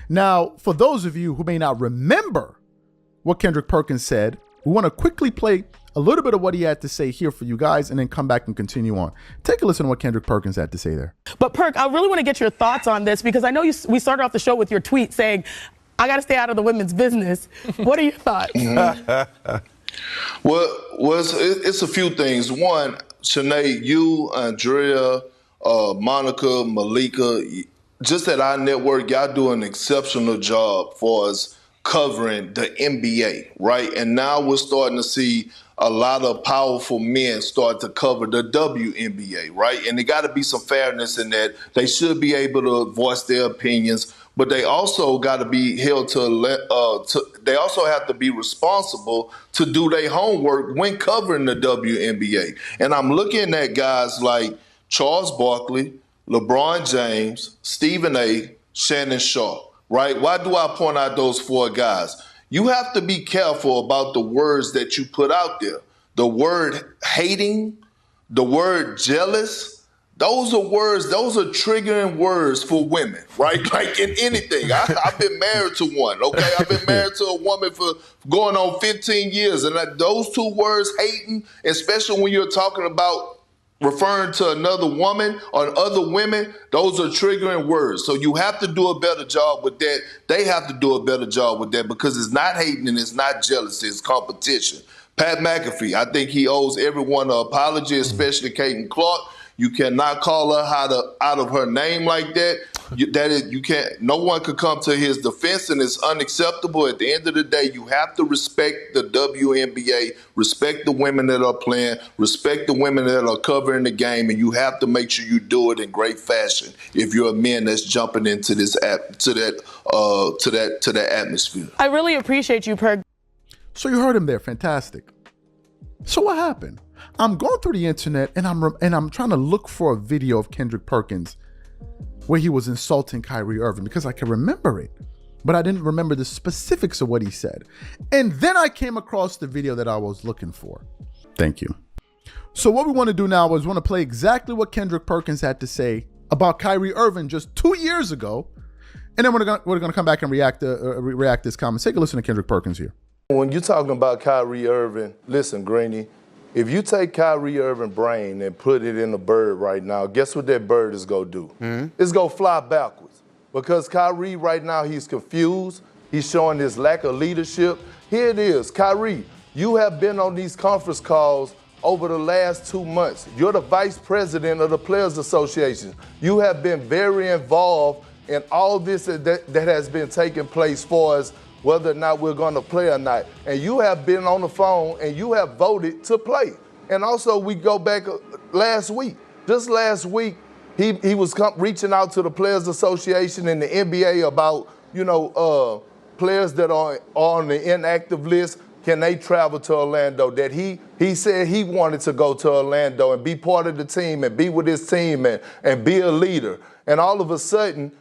Now, for those of you who may not remember what Kendrick Perkins said, we want to quickly play a little bit of what he had to say here for you guys and then come back and continue on. Take a listen to what Kendrick Perkins had to say there. But Perk, I really want to get your thoughts on this because I know we started off the show with your tweet saying, I got to stay out of the women's business. What are your thoughts? Well, it's a few things. One, Shanae, you, Andrea, Monica, Malika, just at our network, y'all do an exceptional job for us covering the NBA, right? And now we're starting to see a lot of powerful men start to cover the WNBA, right? And there got to be some fairness in that. They should be able to voice their opinions, but they also got to be held they also have to be responsible to do their homework when covering the WNBA. And I'm looking at guys like Charles Barkley, LeBron James, Stephen A., Shannon Sharp, right? Why do I point out those four guys? You have to be careful about the words that you put out there. The word hating, the word jealous, those are triggering words for women, right? Like in anything. I've been married to one, okay? I've been married to a woman for going on 15 years. And those two words, hating, especially when you're talking about referring to another woman or other women, those are triggering words. So you have to do a better job with that. They have to do a better job with that because it's not hating and it's not jealousy, it's competition. Pat McAfee, I think he owes everyone an apology, especially Caitlin Clark. You cannot call her out of her name like that. You can't. No one could come to his defense, and it's unacceptable. At the end of the day, you have to respect the WNBA, respect the women that are playing, respect the women that are covering the game, and you have to make sure you do it in great fashion. If you're a man that's jumping into this to that atmosphere, I really appreciate you, Perk. So you heard him there, fantastic. So what happened? I'm going through the internet and I'm trying to look for a video of Kendrick Perkins where he was insulting Kyrie Irving because I can remember it, but I didn't remember the specifics of what he said. And then I came across the video that I was looking for. Thank you. So what we want to do now is want to play exactly what Kendrick Perkins had to say about Kyrie Irving just 2 years ago, and then we're gonna come back and react this comment. Take a listen to Kendrick Perkins here. When you're talking about Kyrie Irving, listen, Greeny, if you take Kyrie Irving's brain and put it in a bird right now, guess what that bird is going to do? Mm-hmm. It's going to fly backwards. Because Kyrie right now, he's confused. He's showing his lack of leadership. Here it is. Kyrie, you have been on these conference calls over the last 2 months. You're the vice president of the Players Association. You have been very involved in all this that has been taking place for us, whether or not we're going to play or not. And you have been on the phone and you have voted to play. And also we go back last week. Just last week, he was reaching out to the Players Association and the NBA about, players that are on the inactive list. Can they travel to Orlando? That he said he wanted to go to Orlando and be part of the team and be with his team and be a leader. And all of a sudden,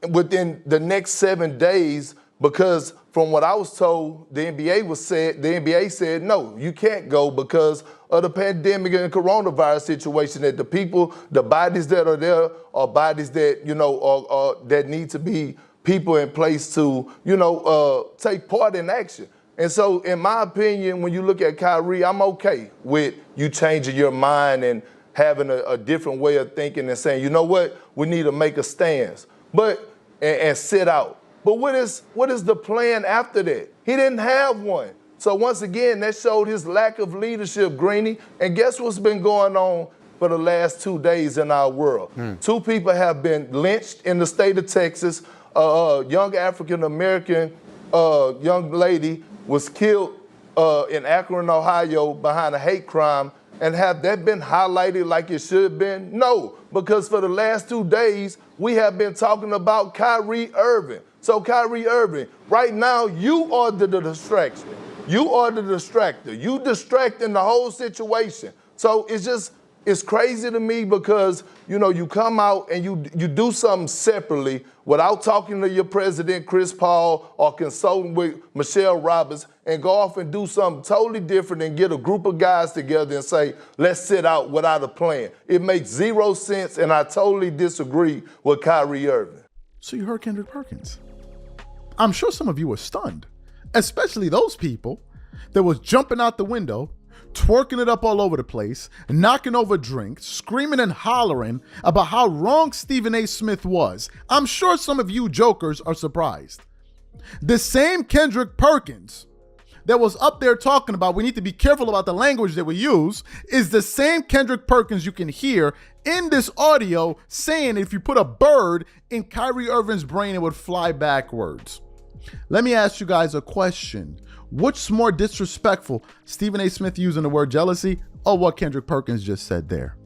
within the next 7 days, because from what I was told, the NBA said, no, you can't go because of the pandemic and coronavirus situation, that the bodies that are there are bodies that, that need to be people in place to, take part in action. And so, in my opinion, when you look at Kyrie, I'm okay with you changing your mind and having a different way of thinking and saying, you know what, we need to make a stance, and sit out. But what is the plan after that? He didn't have one. So once again, that showed his lack of leadership, Greeny. And guess what's been going on for the last 2 days in our world? 2 people have been lynched in the state of Texas. A young African-American young lady was killed in Akron, Ohio behind a hate crime. And have that been highlighted like it should have been? No, because for the last 2 days, we have been talking about Kyrie Irving. So Kyrie Irving, right now, you are the distraction. You are the distractor. You distracting the whole situation. So it's crazy to me because, you come out and you do something separately without talking to your president, Chris Paul, or consulting with Michelle Roberts, and go off and do something totally different and get a group of guys together and say, let's sit out without a plan. It makes 0 sense, and I totally disagree with Kyrie Irving. So you heard Kendrick Perkins. I'm sure some of you were stunned, especially those people that was jumping out the window, twerking it up all over the place, knocking over drinks, screaming and hollering about how wrong Stephen A. Smith was. I'm sure some of you jokers are surprised. The same Kendrick Perkins that was up there talking about we need to be careful about the language that we use is the same Kendrick Perkins you can hear in this audio saying if you put a bird in Kyrie Irving's brain, it would fly backwards. Let me ask you guys a question. What's more disrespectful, Stephen A. Smith using the word jealousy or what Kendrick Perkins just said there?